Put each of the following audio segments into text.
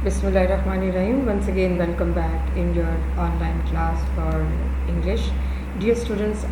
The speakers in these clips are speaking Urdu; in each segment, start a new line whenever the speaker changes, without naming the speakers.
Bismillahirrahmanirrahim. Once again, welcome back in your online class for English. Dear students,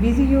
BZU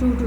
2 to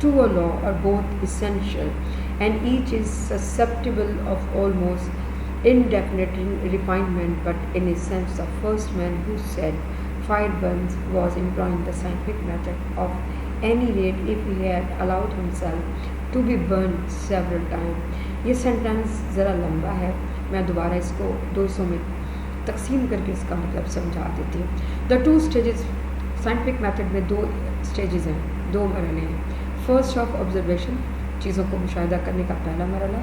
to a law are both essential and each is susceptible of almost indefinite refinement, but in a sense, the first man who said fire burns was employing the scientific method of any rate if he had allowed himself to be burned several times. یہ سینٹینس ذرا لمبا ہے، میں دوبارہ اس کو 200 میں تقسیم کر کے اس کا مطلب سمجھا دیتی ہوں. دا 2 stages سائنٹیفک میتھڈ میں 2 stages ہیں، 2 مرحلے ہیں. فرسٹ آف آبزرویشن، چیزوں کو مشاہدہ کرنے کا پہلا مرحلہ.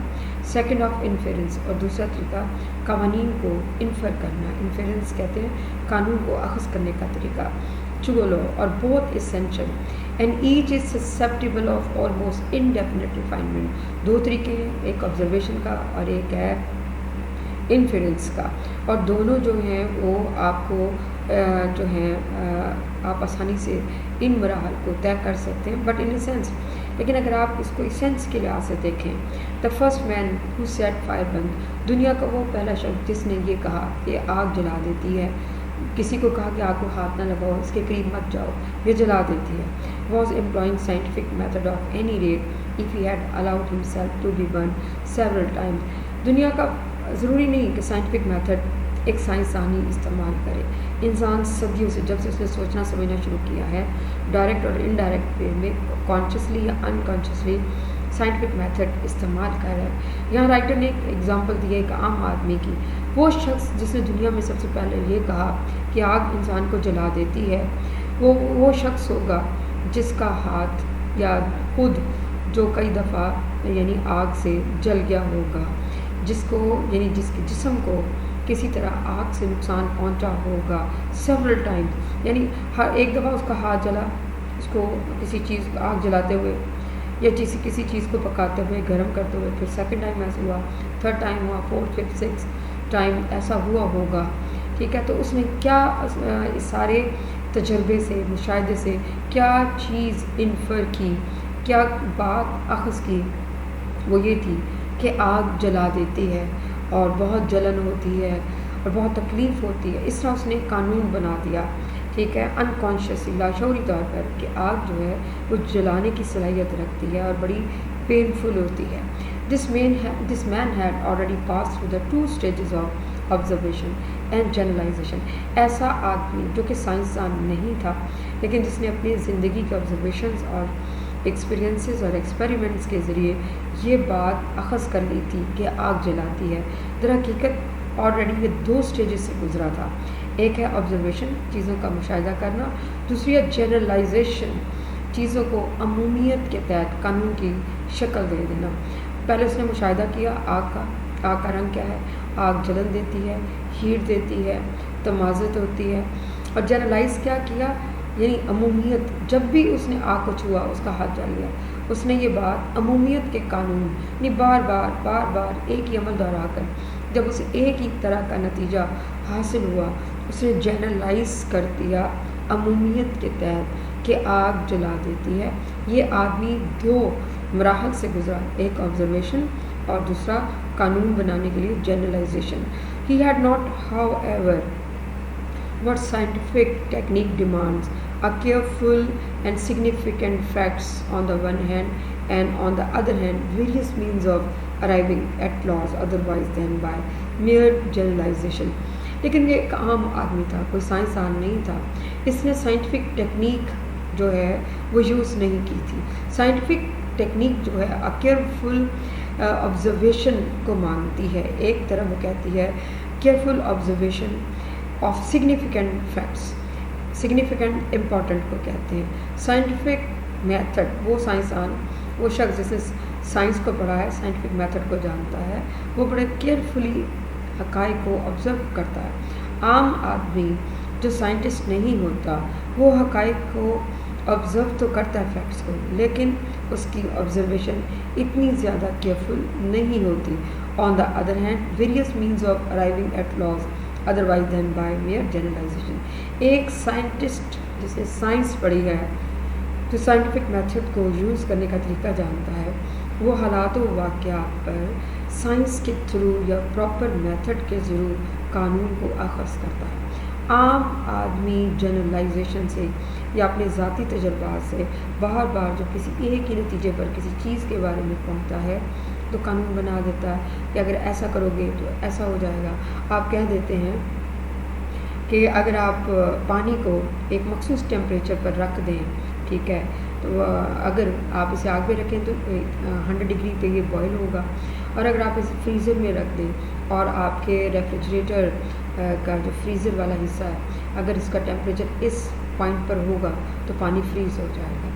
سیکنڈ آف انفیرنس، اور دوسرا طریقہ قوانین کو انفر کرنا. انفیرنس کہتے ہیں قانون کو اخذ کرنے کا طریقہ. چگولو اور بہت essential and it is susceptible of almost indefinite refinement. 2 طریقے ہیں، ایک آبزرویشن کا اور ایک ہے انفیرنس کا، اور دونوں جو ہیں وہ آپ کو جو ہیں آپ آسانی سے ان مراحل کو طے کر سکتے ہیں، بٹ ان اے سینس. لیکن اگر آپ اس کو سینس کے لحاظ سے دیکھیں، the first man who said fire burns, دنیا کا وہ پہلا شخص جس نے یہ کہا کہ آگ جلا دیتی ہے، کسی کو کہا کہ آگ کو ہاتھ نہ لگاؤ، اس کے قریب مت جاؤ، یہ جلا دیتی ہے. Was employing scientific method of any rate if he had allowed himself to be burnt several times. دنیا کا ضروری نہیں کہ سائنٹیفک میتھڈ ایک سائنسدانی استعمال کرے. انسان صدیوں سے، جب سے اس نے سوچنا سمجھنا شروع کیا ہے، ڈائریکٹ اور انڈائریکٹ وے میں، کانشیسلی یا انکانشیسلی سائنٹیفک میتھڈ استعمال کر رہا ہے. یہاں رائٹر نے ایک ایگزامپل دی ہے ایک عام آدمی کی. وہ شخص جس نے دنیا میں سب سے پہلے یہ کہا کہ آگ انسان کو جلا دیتی ہے، وہ شخص ہوگا جس کا ہاتھ یا خود جو کئی دفعہ یعنی آگ سے جل گیا ہوگا، جس کو یعنی جس کے جسم کو کسی طرح آگ سے نقصان پہنچا ہوگا سیورل ٹائمز. یعنی ہر ایک دفعہ اس کا ہاتھ جلا، اس کو کسی چیز آگ جلاتے ہوئے یا کسی چیز کو پکاتے ہوئے، گرم کرتے ہوئے، پھر سیکنڈ ٹائم ایسا ہوا، تھرڈ ٹائم ہوا، فورتھ، ففتھ، سکس ٹائم ایسا ہوا ہوگا. ٹھیک ہے، تو اس نے کیا اس سارے تجربے سے، مشاہدے سے کیا چیز انفر کی، کیا بات اخذ کی، وہ یہ تھی کہ آگ جلا دیتی ہے اور بہت جلن ہوتی ہے اور بہت تکلیف ہوتی ہے. اس طرح اس نے قانون بنا دیا، ٹھیک ہے، انکانشیسلی، لاشعوری طور پر، کہ آگ جو ہے وہ جلانے کی صلاحیت رکھتی ہے اور بڑی پینفل ہوتی ہے. This man had already pass through the 2 stages of observation and generalisation. ایسا آدمی جو کہ سائنسدان نہیں تھا، لیکن جس نے اپنی زندگی کے آبزرویشنز اور ایکسپیرینسز اور ایکسپیریمنٹس کے ذریعے یہ بات اخذ کر لی تھی کہ آگ جلاتی ہے. در حقیقت آلریڈی یہ 2 stages سے گزرا تھا. ایک ہے آبزرویشن، چیزوں کا مشاہدہ کرنا. دوسری ہے جنرلائزیشن، چیزوں کو عمومیت کے تحت قانون کی شکل دے دینا. پہلے اس نے مشاہدہ کیا آگ کا رنگ کیا ہے، آگ جلن دیتی ہے، ہیٹ دیتی ہے، تمازت ہوتی ہے. اور جنرلائز کیا کیا، یعنی عمومیت. جب بھی اس نے آگ کو چھوا اس کا ہاتھ جل گیا. اس نے یہ بات عمومیت کے قانون، یعنی بار بار ایک ہی عمل دہرا کر جب اسے ایک ہی طرح کا نتیجہ حاصل ہوا، اس نے جنرلائز کر دیا عمومیت کے تحت کہ آگ جلا دیتی ہے. یہ آدمی 2 مراحل سے گزرا، ایک آبزرویشن اور دوسرا قانون بنانے کے لیے generalisation. He had not, however, what scientific technique demands, a careful and significant facts on the one hand, and on the other hand various means of arriving at laws otherwise than by mere generalization. لیکن یہ ایک عام آدمی تھا، کوئی سائنسدان نہیں تھا. اس نے سائنٹیفک ٹیکنیک جو ہے وہ یوز نہیں کی تھی. سائنٹیفک ٹیکنیک جو ہے کیئرفل آبزرویشن کو مانگتی ہے. ایک طرف وہ کہتی ہے careful observation of significant facts, significant important کو کہتے ہیں. سائنٹیفک میتھڈ، وہ سائنسدان، وہ شخص جس نے سائنس کو پڑھا ہے، سائنٹیفک میتھڈ کو جانتا ہے، وہ بڑے کیئرفلی حقائق کو آبزرو کرتا ہے. عام آدمی جو سائنٹسٹ نہیں ہوتا وہ حقائق کو آبزرو تو کرتا ہے، فیکٹس کو، لیکن اس کی آبزرویشن اتنی زیادہ کیئرفل نہیں ہوتی. On the other hand various means of arriving at laws otherwise than by mere generalisation. ایک سائنٹسٹ جس نے سائنس پڑھی ہے، جو سائنٹیفک میتھڈ کو یوز کرنے کا طریقہ جانتا ہے، وہ حالات و واقعات پر سائنس کے تھرو یا پراپر میتھڈ کے ضرور قانون کو اخذ کرتا ہے. عام آدمی جنرلائزیشن سے یا اپنے ذاتی تجربات سے بار جو کسی ایک ہی نتیجے پر کسی چیز کے بارے میں پہنچتا ہے، تو قانون بنا دیتا ہے کہ اگر ایسا کرو گے تو ایسا ہو جائے گا. آپ کہہ دیتے ہیں کہ اگر آپ پانی کو ایک مخصوص ٹیمپریچر پر رکھ دیں, ٹھیک ہے, تو اگر آپ اسے آگ پہ رکھیں تو 100 ڈگری پہ یہ بوائل ہوگا, اور اگر آپ اسے فریزر میں رکھ دیں اور آپ کے ریفریجریٹر کا جو فریزر والا حصہ ہے اگر اس کا ٹیمپریچر اس پوائنٹ پر ہوگا تو پانی فریز ہو جائے گا.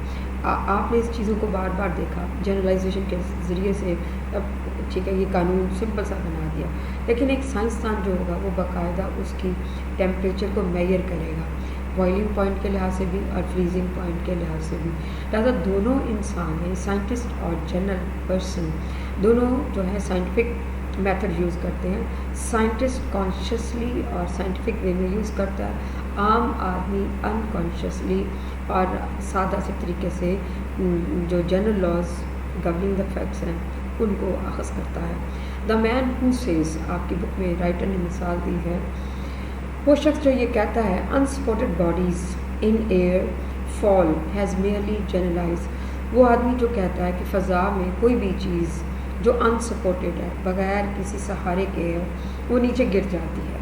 آپ نے اس چیزوں کو بار بار دیکھا جنرلائزیشن کے ذریعے سے, اب ٹھیک ہے یہ قانون سمپل سا بنا دیا, لیکن ایک سائنسدان جو ہوگا وہ باقاعدہ اس کی ٹیمپریچر کو میئر کرے گا, بوائلنگ پوائنٹ کے لحاظ سے بھی اور فریزنگ پوائنٹ کے لحاظ سے بھی. لہٰذا دونوں انسان ہیں, سائنٹسٹ اور جنرل پرسن, دونوں جو ہے سائنٹیفک میتھڈ یوز کرتے ہیں. سائنٹسٹ کانشیسلی اور سائنٹیفک وے میں یوز کرتا ہے, عام آدمی انکانشیسلی اور سادہ سے طریقے سے جو general laws governing the facts ہیں ان کو اخذ کرتا ہے. دا مین ہو سیز, آپ کی بک میں رائٹر نے مثال دی ہے, وہ شخص جو یہ کہتا ہے unsupported bodies in air fall has merely generalised, وہ آدمی جو کہتا ہے کہ فضا میں کوئی بھی چیز جو انسپورٹڈ ہے, بغیر کسی سہارے کے ہے, وہ نیچے گر جاتی ہے.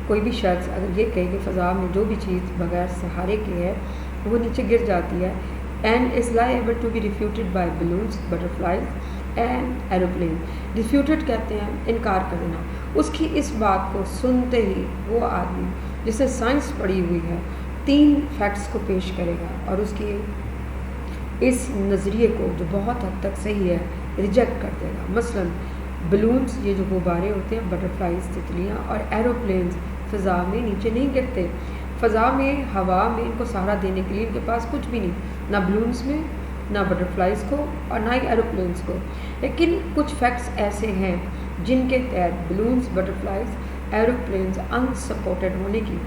کوئی بھی شخص اگر یہ کہے کہ فضا میں جو بھی چیز بغیر سہارے کے ہے وہ نیچے گر جاتی ہے, and is liable to be refuted by balloons, butterflies and aeroplanes. Refuted کہتے ہیں انکار کر دینا. اس کی اس بات کو سنتے ہی وہ آدمی جس نے سائنس پڑھی ہوئی ہے 3 فیکٹس کو پیش کرے گا اور اس کی اس نظریے کو جو بہت حد تک صحیح ہے ریجیکٹ کر دے گا. مثلا بلونس, یہ جو غبارے ہوتے ہیں, بٹرفلائز تتلیاں, اور ایروپلینز فضا میں نیچے نہیں گرتے. فضا میں ہوا میں ان کو سہارا دینے کے لیے ان کے پاس کچھ بھی نہیں, نہ بلونس میں, نہ بٹرفلائز کو, اور نہ ہی ایروپلینز کو. لیکن کچھ فیکٹس ایسے ہیں جن کے تحت بلونس, بٹرفلائز, ایروپلینز انسپورٹڈ ہونے کی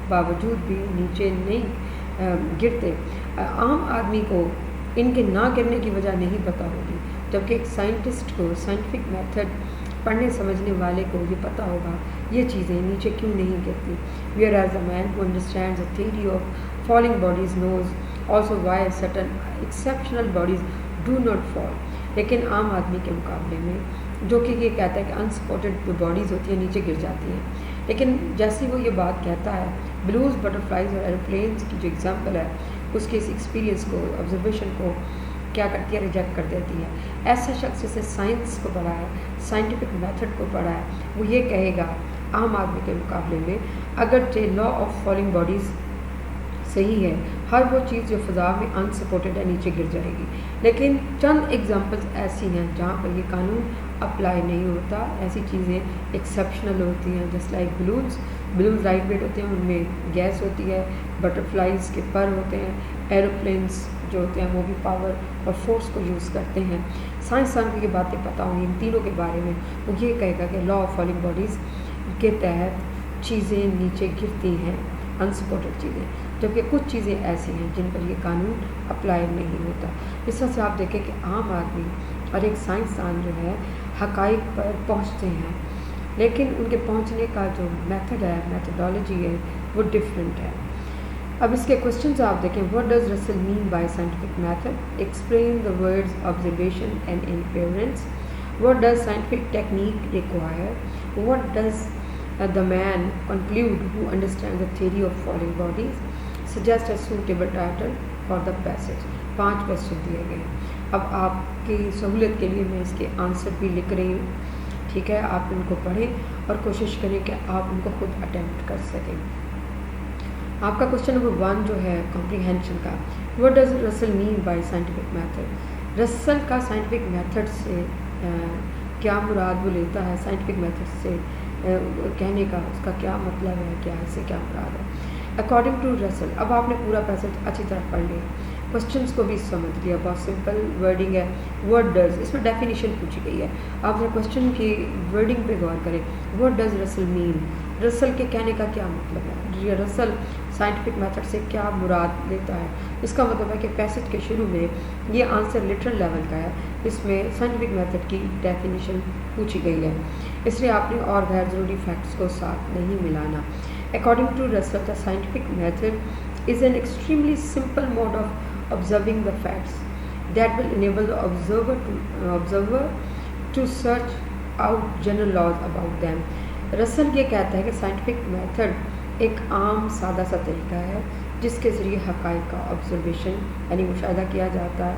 باوجود بھی نیچے نہیں گرتے. عام آدمی کو ان کے نہ گرنے کی وجہ نہیں پتہ ہوگی, جبکہ ایک سائنٹسٹ کو, سائنٹیفک میتھڈ پڑھنے سمجھنے والے کو یہ پتہ ہوگا یہ چیزیں نیچے کیوں نہیں گرتی. Whereas a man who understands the theory of falling bodies knows also why certain exceptional bodies do not fall. لیکن عام آدمی کے مقابلے میں جو کہ یہ کہتا ہے کہ انسپورٹڈ جو باڈیز ہوتی ہیں نیچے گر جاتی ہیں, لیکن جیسے وہ یہ بات کہتا ہے بلوز, بٹرفلائز اور ایروپلینز کی جو ایگزامپل ہے اس کے اس ایکسپیرینس کو, آبزرویشن کو کیا کرتی ہے, ریجیکٹ کر دیتی ہے. ایسا شخص جس نے سائنس کو پڑھا ہے, سائنٹیفک میتھڈ کو پڑھا ہے, وہ یہ کہے گا عام آدمی کے مقابلے میں اگرچہ لا آف فالنگ باڈیز صحیح ہے, ہر وہ چیز جو فضا میں انسپورٹڈ ہے نیچے گر جائے گی, لیکن چند ایگزامپلس ایسی ہیں جہاں پر یہ قانون اپلائی نہیں ہوتا. ایسی چیزیں ایکسیپشنل ہوتی ہیں, جس لائک بلونز لائٹ ویٹ ہوتے ہیں, ان میں گیس ہوتی ہے, بٹرفلائز کے پر ہوتے ہیں, ایروپلینس جو ہوتے ہیں وہ بھی پاور اور فورس کو یوز کرتے ہیں. سائنسدان کو یہ باتیں پتہ ہوں گی ان تینوں کے بارے میں, وہ یہ کہے گا کہ لا آف فالنگ باڈیز کے تحت چیزیں نیچے گرتی ہیں, انسپورٹڈ چیزیں, جبکہ کچھ چیزیں ایسی ہیں جن پر یہ قانون اپلائی نہیں ہوتا. اس طرح سے آپ دیکھیں کہ عام آدمی اور ایک سائنسدان جو ہے حقائق پر پہنچتے ہیں, لیکن ان کے پہنچنے کا جو میتھڈ ہے, میتھڈالوجی ہے, وہ ڈفرینٹ ہے. اب اس کے کوشچنز آپ دیکھیں. What does Russell mean by scientific method? Explain the words observation and inference. What does scientific technique require? واٹ ڈز the man conclude who understands the theory of falling bodies? Suggest a suitable title for the passage. 5 question دیے گئے. اب آپ کی سہولت کے لیے میں اس کے آنسر بھی لکھ رہی ہوں, ٹھیک ہے, آپ ان کو پڑھیں اور کوشش کریں کہ آپ ان کو خود اٹیمپٹ کر سکیں. آپ کا کوشچن نمبر 1 جو ہے کمپریہنشن کا, what does Russell mean by scientific method؟ رسل کا سائنٹیفک میتھڈ سے کیا مراد وہ لیتا ہے, سائنٹیفک میتھڈ سے کہنے کا اس کا کیا مطلب ہے, کیا اس سے کیا مراد ہے. اکارڈنگ ٹو رسل, اب آپ نے پورا پیسج اچھی طرح پڑھ لیا, کوشچنس کو بھی سمجھ لیا, بہت سمپل ورڈنگ ہے. واٹ ڈز, اس میں ڈیفینیشن پوچھی گئی ہے, آپ نے کوشچن کی ورڈنگ پہ غور کریں. واٹ ڈز رسل مین, رسل کے کہنے کا کیا مطلب ہے, یہ رسل سائنٹیفک میتھڈ سے کیا مراد لیتا ہے. اس کا مطلب ہے کہ پیسج کے شروع میں یہ آنسر لٹرل لیول کا ہے, اس میں سائنٹیفک میتھڈ کی ڈیفینیشن پوچھی گئی ہے, اس لیے آپ نے اور غیر ضروری فیکٹس کو ساتھ نہیں ملانا. According to Russell, the scientific method is an extremely simple mode of observing the facts that will enable the observer to search out general laws about them. رسل یہ کہتا ہے کہ سائنٹیفک میتھڈ ایک عام سادہ سا طریقہ ہے جس کے ذریعے حقائق کا آبزرویشن یعنی مشاہدہ کیا جاتا ہے،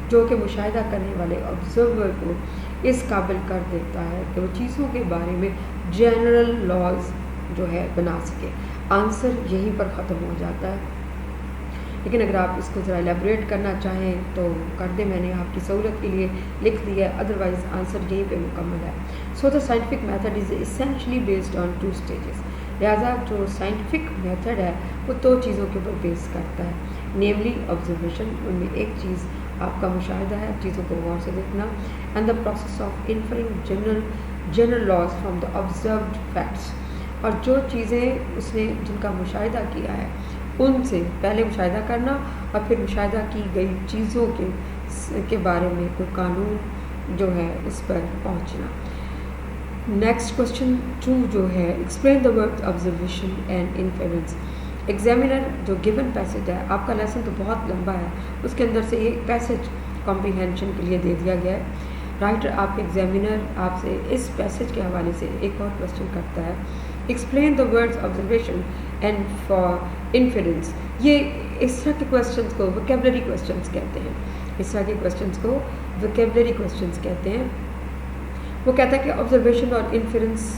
جو کہ مشاہدہ کرنے والے آبزرور کو اس قابل کر دیتا ہے کہ وہ چیزوں کے بارے میں جنرل لاز جو ہے بنا سکے. آنسر یہیں پر ختم ہو جاتا ہے، لیکن اگر آپ اس کو ذرا ایلیبوریٹ کرنا چاہیں تو کر دیں، میں نے آپ کی سہولت کے لیے لکھ دیا ہے، ادروائز آنسر یہیں پہ مکمل ہے. So the scientific method is essentially based on 2 stages. لہٰذا جو سائنٹیفک میتھڈ ہے وہ 2 چیزوں کے اوپر بیس کرتا ہے، نیملی آبزرویشن، ان میں ایک چیز آپ کا مشاہدہ ہے، چیزوں کو غور سے دیکھنا، and the process of inferring general laws from the observed facts, اور جو چیزیں اس نے جن کا مشاہدہ کیا ہے ان سے پہلے مشاہدہ کرنا اور پھر مشاہدہ کی گئی چیزوں کے بارے میں کوئی قانون جو ہے اس پر پہنچنا. نیکسٹ کوشچن 2 جو ہے explain the word observation and inference. Examiner جو گیون پیسج ہے، آپ کا لیسن تو بہت لمبا ہے، اس کے اندر سے ایک پیسج کمپریہینشن کے لیے دے دیا گیا ہے. رائٹر آپ کے ایگزامینر آپ سے اس پیسج کے حوالے سے ایک اور کوشچن کرتا ہے، explain the words observation and for inference. یہ اس طرح کے کوشچنس کو ووکیبلری کوشچنس کہتے ہیں، اس طرح کے کوشچنس کو ووکیبلری کوشچنس کہتے ہیں. وہ کہتا ہے کہ آبزرویشن اور انفیرنس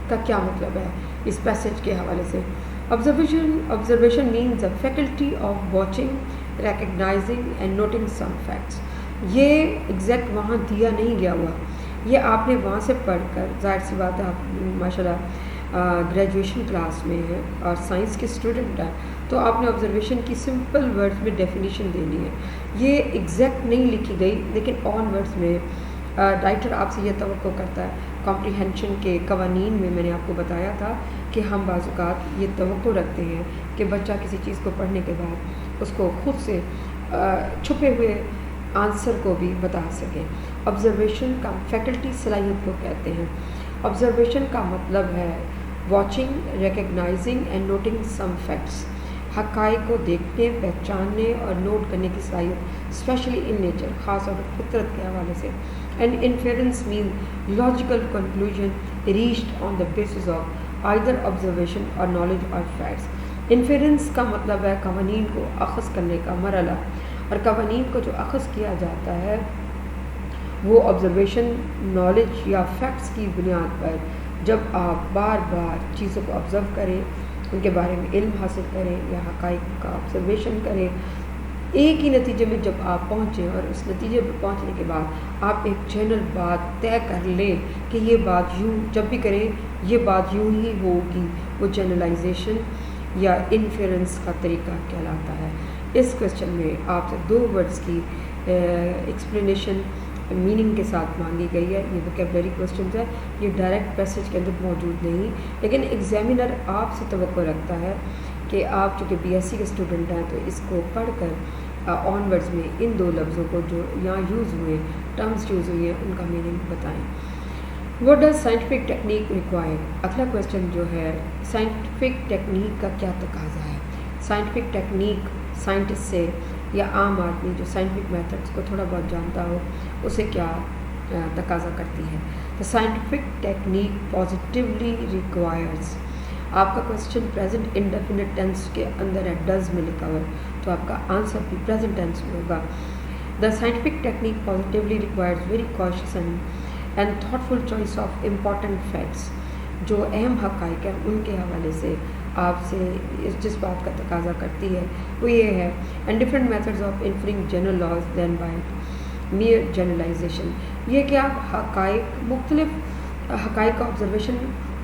کا کیا مطلب ہے اس پیسج کے حوالے سے. Observation means the faculty of watching, recognizing and noting some facts. یہ ایگزیکٹ وہاں دیا نہیں گیا ہوا، یہ آپ نے وہاں سے پڑھ کر، ظاہر سی بات ہے آپ ماشاء اللہ گریجویشن کلاس میں ہیں اور سائنس کے اسٹوڈنٹ ہیں، تو آپ نے آبزرویشن کی سمپل ورڈز میں ڈیفینیشن دینی ہے. یہ ایگزیکٹ نہیں لکھی گئی، لیکن آن ورڈز میں رائٹر آپ سے یہ توقع کرتا ہے. کمپریہینشن کے قوانین میں میں نے آپ کو بتایا تھا کہ ہم بعض اوقات یہ توقع رکھتے ہیں کہ بچہ کسی چیز کو پڑھنے کے بعد اس کو خود سے چھپے ہوئے آنسر کو بھی بتا سکیں. آبزرویشن کا فیکلٹی صلاحیت کو کہتے ہیں. آبزرویشن کا مطلب ہے watching, recognising and noting some facts, حقائق کو دیکھنے، پہچاننے اور نوٹ کرنے کی صلاحیت، اسپیشلی ان نیچر، خاص طور پر فطرت کے حوالے سے. And inference mean logical conclusion reached on the basis of either observation or knowledge or facts. Inference کا مطلب ہے قوانین کو اخذ کرنے کا مرحلہ، اور قوانین کو جو اخذ کیا جاتا ہے وہ آبزرویشن، نالج یا فیکٹس کی بنیاد پر جب آپ بار بار چیزوں کو آبزرو کریں، ان کے بارے میں علم حاصل کریں یا حقائق کا آبزرویشن کریں، ایک ہی نتیجے میں جب آپ پہنچیں اور اس نتیجے پر پہنچنے کے بعد آپ ایک جنرل بات طے کر لیں کہ یہ بات یوں جب بھی کریں یہ بات یوں ہی ہوگی، وہ جنرلائزیشن یا انفیرنس کا طریقہ کہلاتا ہے. اس کوشچن میں آپ سے 2 ورڈز کی ایکسپلینیشن میننگ کے ساتھ مانگی گئی ہے. یہ ووکیبلری کوشچنز ہے، یہ ڈائریکٹ پیسج کے اندر موجود نہیں، لیکن ایگزامینر آپ سے توقع رکھتا ہے کہ آپ چونکہ بی ایس سی کے اسٹوڈنٹ ہیں تو اس کو پڑھ کر آن ورڈز میں ان 2 لفظوں کو جو یہاں یوز ہوئے، ٹرمز یوز ہوئی ہیں، ان کا میننگ بتائیں. What does scientific technique require? اگلا کوشچن جو ہے سائنٹیفک ٹیکنیک کا کیا تقاضا ہے. سائنٹیفک ٹیکنیک سائنٹسٹ سے یا عام آدمی جو سائنٹیفک میتھڈس کو تھوڑا بہت جانتا ہو اسے کیا تقاضا کرتی ہے. دا سائنٹیفک ٹیکنیک پازیٹیولی ریکوائرز. آپ کا کوشچن پریزنٹ انڈیفینٹ ٹینس کے اندر ہے، ڈز میں لکھا ہوا ہے، تو آپ کا آنسر بھی پریزنٹ ٹینس میں ہوگا. The scientific technique positively requires very cautious and thoughtful choice of important facts. جو اہم حقائق ہیں ان کے حوالے سے آپ سے جس بات کا تقاضا کرتی ہے وہ یہ ہے، and different methods of inferring general laws then by mere generalisation. یہ کہ آپ مختلف حقائق کا آبزرویشن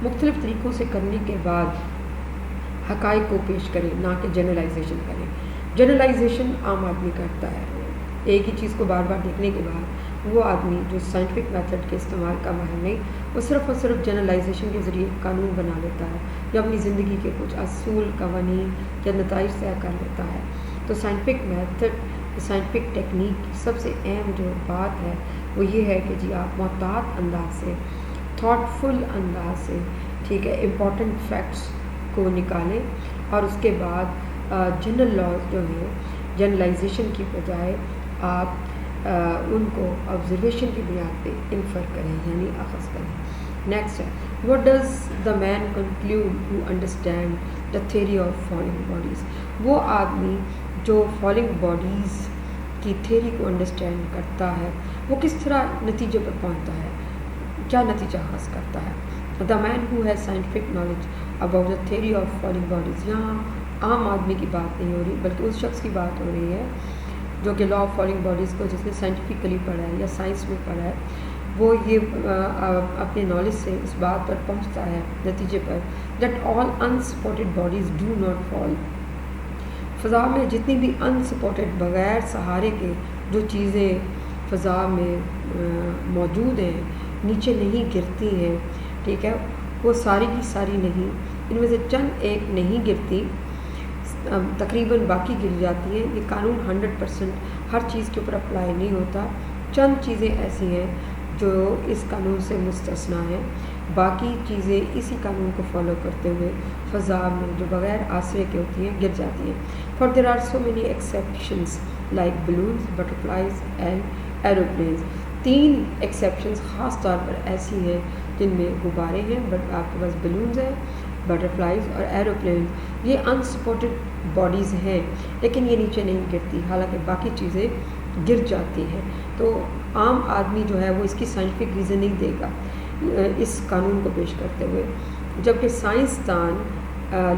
مختلف طریقوں سے کرنے کے بعد حقائق کو پیش کریں، نہ کہ جنرلائزیشن کریں. جنرلائزیشن عام آدمی کرتا ہے، ایک ہی چیز کو بار بار دیکھنے کے بعد وہ آدمی جو سائنٹیفک میتھڈ کے استعمال کا ماہر نہیں، وہ صرف اور صرف جنرلائزیشن کے ذریعے قانون بنا لیتا ہے یا اپنی زندگی کے کچھ اصول، قوانین یا نتائج طے کر لیتا ہے. تو سائنٹیفک میتھڈ، سائنٹیفک ٹیکنیک کی سب سے اہم جو بات ہے وہ یہ ہے کہ جی آپ محتاط انداز سے، تھاٹفل انداز سے، ٹھیک ہے، امپورٹنٹ فیکٹس کو نکالیں اور اس کے بعد جنرل لاز جو ہیں جنرلائزیشن کی بجائے آپ ان کو آبزرویشن کی بنیاد پہ انفر کریں یعنی اخذ کریں. نیکسٹ ہے what does the man conclude who understand the theory of falling bodies. وہ آدمی جو falling bodies کی تھیوری کو انڈرسٹینڈ کرتا ہے وہ کس طرح نتیجے پر پہنچتا ہے, کیا نتیجہ حاصل کرتا ہے. The man who has scientific knowledge about the theory of falling bodies. یہاں عام آدمی کی بات نہیں ہو رہی بلکہ اس شخص کی بات ہو رہی ہے جو کہ لا آف فالنگ باڈیز کو جس نے سائنٹیفکلی پڑھا ہے یا سائنس میں پڑھا ہے, وہ یہ اپنے نالج سے اس بات پر پہنچتا ہے نتیجے پر that all unsupported bodies do not fall. فضا میں جتنی بھی انسپورٹڈ بغیر سہارے کے جو چیزیں فضا میں موجود ہیں نیچے نہیں گرتی ہیں, ٹھیک ہے, وہ ساری کی ساری نہیں, ان میں سے چند ایک نہیں گرتی, تقریباً باقی گر جاتی ہیں. یہ قانون 100% ہر چیز کے اوپر اپلائی نہیں ہوتا, چند چیزیں ایسی ہیں جو اس قانون سے مستثنا ہیں, باقی چیزیں اسی قانون کو فالو کرتے ہوئے فضا میں جو بغیر آسرے کے ہوتی ہیں گر جاتی ہیں. For there are so many exceptions like balloons, butterflies and aeroplanes. 3 exceptions خاص طور پر ایسی ہیں جن میں غبارے ہیں, بٹ آپ کے پاس بلونز ہیں, بٹرفلائز اور ایروپلینز. یہ انسپورٹڈ باڈیز ہیں لیکن یہ نیچے نہیں گرتی, حالانکہ باقی چیزیں گر جاتی ہیں. تو عام آدمی جو ہے وہ اس کی سائنٹیفک ریزن نہیں دے گا اس قانون کو پیش کرتے ہوئے, جبکہ سائنسدان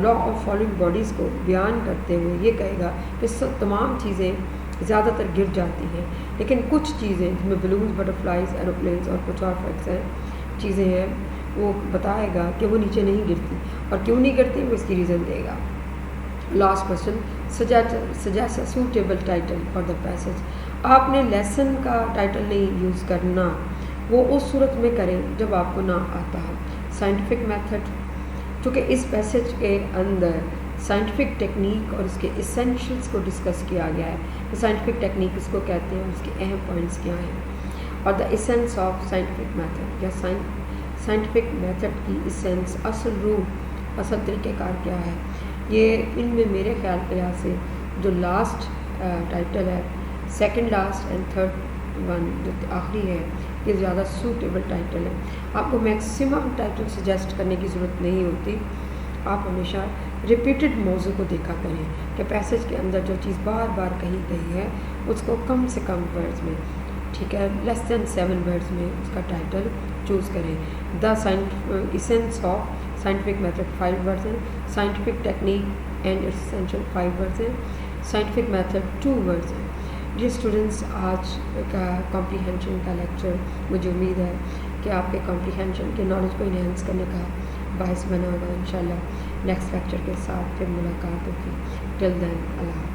لا آف فالنگ باڈیز کو بیان کرتے ہوئے یہ کہے گا کہ تمام چیزیں زیادہ تر گر جاتی ہیں لیکن کچھ چیزیں جن میں بلونز, بٹرفلائز, ایروپلینز اور کچھ اور چیزیں ہیں وہ بتائے گا کہ وہ نیچے نہیں گرتی, اور کیوں نہیں گرتی وہ اس کی ریزن دے گا. Last question, suggest a suitable title for the passage. آپ نے لیسن کا ٹائٹل نہیں یوز کرنا, وہ اس صورت میں کریں جب آپ کو نہ آتا ہے. سائنٹیفک میتھڈ, چونکہ اس پیسج کے اندر سائنٹیفک ٹیکنیک اور اس کے اسینشلس کو ڈسکس کیا گیا ہے. سائنٹیفک ٹیکنیک اس کو کہتے ہیں, اس کے اہم پوائنٹس کیا ہیں, اور دا اسینس آف سائنٹیفک میتھڈ, یا سائنٹیفک میتھڈ کی اسینس, اصل روح, اصل طریقہ کار کیا ہے. یہ ان میں میرے خیال کے لحاظ سے جو لاسٹ ٹائٹل ہے, second last and third one جو آخری ہے, یہ زیادہ سوٹیبل ٹائٹل ہے. آپ کو میکسیمم ٹائٹل سجیسٹ کرنے کی ضرورت نہیں ہوتی, آپ ہمیشہ ریپیٹڈ موضوع کو دیکھا کریں کہ پیسج کے اندر جو چیز بار بار کہی گئی ہے اس کو کم سے کم ورڈز میں, ٹھیک ہے, لیس دین 7 ورڈز میں اس کا ٹائٹل چوز کریں. The essence of scientific method 5 words ہیں, scientific technique and its essential 5 words ہیں, سائنٹیفک میتھڈ 2 ورڈز ہیں. ڈیئر اسٹوڈنٹس, آج کا کمپریہنشن کا لیکچر مجھے امید ہے کہ آپ کے کمپریہنشن کے نالج کو انہینس کرنے کا باعث بنا ہوگا. انشاءاللہ نیکسٹ لیکچر کے ساتھ پھر ملاقات ہوگی. ٹل دین اللہ.